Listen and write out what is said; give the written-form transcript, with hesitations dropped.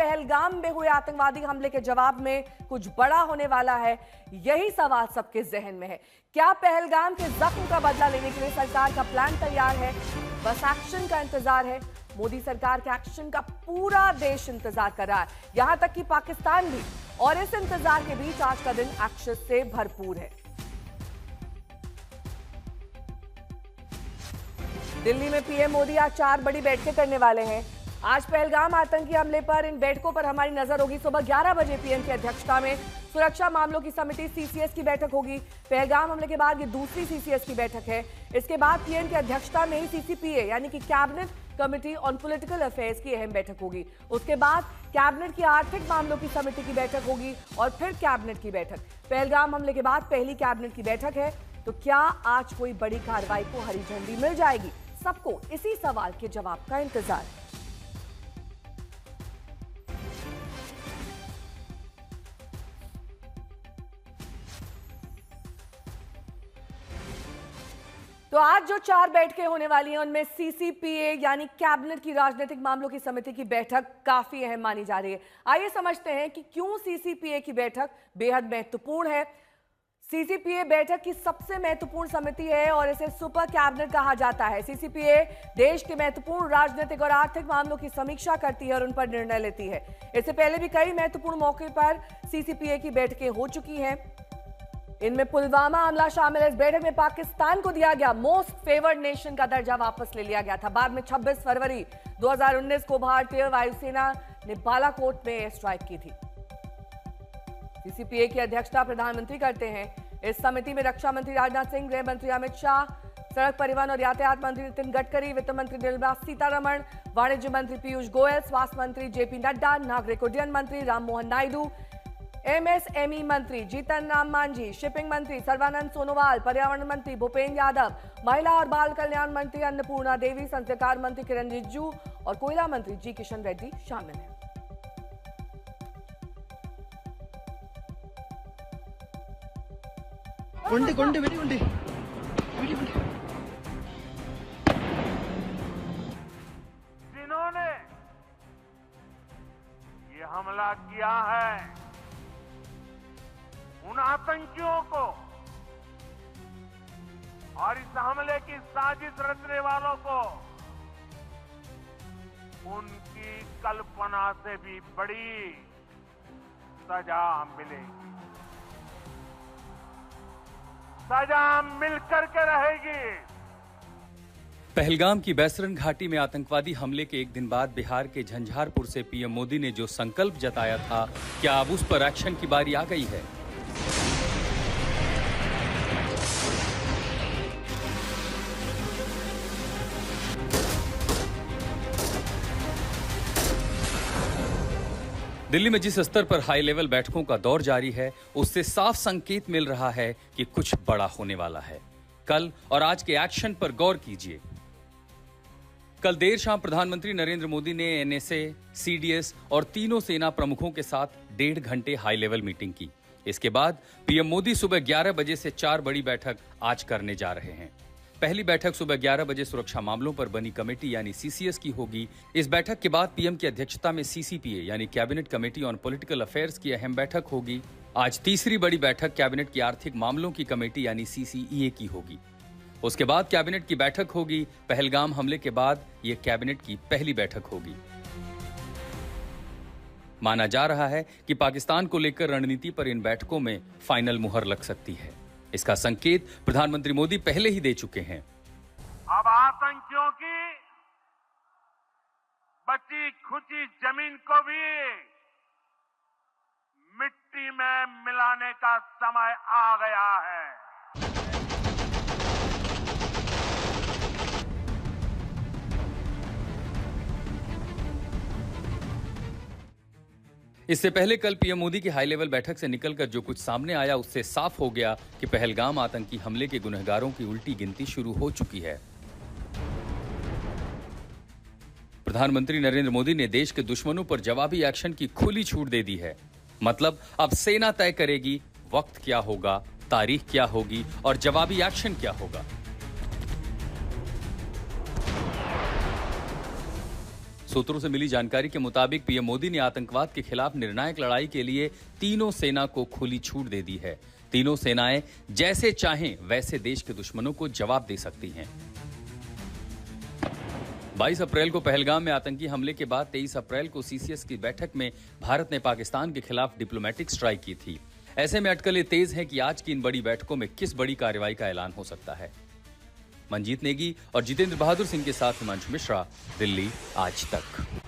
पहलगाम में हुए आतंकवादी हमले के जवाब में कुछ बड़ा होने वाला है? यही सवाल सबके जहन में है। क्या पहलगाम के जख्म का बदला लेने के लिए सरकार का प्लान तैयार है? बस एक्शन का इंतजार है। मोदी सरकार के एक्शन का पूरा देश इंतजार कर रहा है, यहां तक कि पाकिस्तान भी। और इस इंतजार के बीच आज का दिन एक्शन से भरपूर है। दिल्ली में पीएम मोदी आज 4 बड़ी बैठकें करने वाले हैं। आज पहलगाम आतंकी हमले पर इन बैठकों पर हमारी नजर होगी। सुबह 11 बजे पीएम की अध्यक्षता में सुरक्षा मामलों की समिति सीसीएस की बैठक होगी। पहलगाम हमले के बाद ये दूसरी सीसीएस की बैठक है। इसके बाद पीएम की अध्यक्षता में ही सीसीपीए यानी कि cabinet committee on political affairs की अहम बैठक होगी। उसके बाद कैबिनेट की आर्थिक मामलों की समिति की बैठक होगी और फिर कैबिनेट की बैठक। पहलगाम हमले के बाद पहली कैबिनेट की बैठक है, तो क्या आज कोई बड़ी कार्रवाई को हरी झंडी मिल जाएगी? सबको इसी सवाल के जवाब का इंतजार है। तो आज जो 4 बैठकें होने वाली हैं उनमें सीसीपीए यानी कैबिनेट की राजनीतिक मामलों की समिति की बैठक काफी अहम मानी जा रही है। आइए समझते हैं कि क्यों सीसीपीए की बैठक बेहद महत्वपूर्ण है। सीसीपीए बैठक की सबसे महत्वपूर्ण समिति है और इसे सुपर कैबिनेट कहा जाता है। सीसीपीए देश के महत्वपूर्ण राजनीतिक और आर्थिक मामलों की समीक्षा करती है और उन पर निर्णय लेती है। इससे पहले भी कई महत्वपूर्ण मौके पर सीसीपीए की बैठकें हो चुकी हैं। इनमें पुलवामा हमला शामिल है। इस बैठक में पाकिस्तान को दिया गया मोस्ट फेवर्ड नेशन का दर्जा वापस ले लिया गया था। बाद में 26 फरवरी 2019 को भारतीय वायुसेना ने बालाकोट में एयर स्ट्राइक की थी। सीसीपीए की अध्यक्षता प्रधानमंत्री करते हैं। इस समिति में रक्षा मंत्री राजनाथ सिंह, गृह मंत्री अमित शाह, सड़क परिवहन और यातायात मंत्री नितिन गडकरी, वित्त मंत्री निर्मला सीतारमण, वाणिज्य मंत्री पीयूष गोयल, स्वास्थ्य मंत्री जेपी नड्डा, नागरिक उड्डयन मंत्री राममोहन नायडू, एमएसएमई मंत्री जीतन राम मांझी, शिपिंग मंत्री सर्बानंद सोनोवाल, पर्यावरण मंत्री भूपेंद्र यादव, महिला और बाल कल्याण मंत्री अन्नपूर्णा देवी, संस्कार मंत्री किरण रिजिजू और कोयला मंत्री जी किशन रेड्डी शामिल हैं। जिन्होंने ये हमला किया है, उन आतंकियों को और इस हमले की साजिश रचने वालों को उनकी कल्पना से भी बड़ी सजा मिलेगी। सजा मिलकर के रहेगी। पहलगाम की बैसरन घाटी में आतंकवादी हमले के एक दिन बाद बिहार के झंझारपुर से पीएम मोदी ने जो संकल्प जताया था, क्या अब उस पर एक्शन की बारी आ गई है? दिल्ली में जिस स्तर पर हाई लेवल बैठकों का दौर जारी है, उससे साफ संकेत मिल रहा है कि कुछ बड़ा होने वाला है। कल और आज के एक्शन पर गौर कीजिए। कल देर शाम प्रधानमंत्री नरेंद्र मोदी ने एनएसए, सीडीएस और तीनों सेना प्रमुखों के साथ 1.5 घंटे हाई लेवल मीटिंग की। इसके बाद पीएम मोदी सुबह 11 बजे से 4 बड़ी बैठक आज करने जा रहे हैं। पहली बैठक सुबह 11 बजे सुरक्षा मामलों पर बनी कमेटी यानी सीसीएस की होगी। इस बैठक के बाद पीएम की अध्यक्षता में सीसीपीए यानी cabinet committee on political affairs की अहम बैठक होगी। आज तीसरी बड़ी बैठक कैबिनेट की आर्थिक मामलों की कमेटी यानी सीसीईए की होगी। उसके बाद कैबिनेट की बैठक होगी। पहलगाम हमले के बाद यह कैबिनेट की पहली बैठक होगी। माना जा रहा है कि पाकिस्तान को लेकर रणनीति पर इन बैठकों में फाइनल मुहर लग सकती है। इसका संकेत प्रधानमंत्री मोदी पहले ही दे चुके हैं। अब आतंकियों की बची खुची जमीन को भी मिट्टी में मिलाने का समय आ गया है। इससे पहले कल पीएम मोदी की हाई लेवल बैठक से निकलकर जो कुछ सामने आया, उससे साफ हो गया कि पहलगाम आतंकी हमले के गुनहगारों की उल्टी गिनती शुरू हो चुकी है। प्रधानमंत्री नरेंद्र मोदी ने देश के दुश्मनों पर जवाबी एक्शन की खुली छूट दे दी है। मतलब अब सेना तय करेगी वक्त क्या होगा, तारीख क्या होगी और जवाबी एक्शन क्या होगा। सूत्रों से मिली जानकारी के मुताबिक पीएम मोदी ने आतंकवाद के खिलाफ निर्णायक लड़ाई के लिए तीनों सेना को खुली छूट दे दी है। तीनों सेनाएं जैसे चाहें वैसे देश के दुश्मनों को जवाब दे सकती हैं। 22 अप्रैल को पहलगाम में आतंकी हमले के बाद 23 अप्रैल को सीसीएस की बैठक में भारत ने पाकिस्तान के खिलाफ डिप्लोमेटिक स्ट्राइक की थी। ऐसे में अटकलें तेज हैं कि आज की इन बड़ी बैठकों में किस बड़ी कार्रवाई का ऐलान हो सकता है। मंजीत नेगी और जितेंद्र बहादुर सिंह के साथ हिमांशु मिश्रा, दिल्ली आज तक।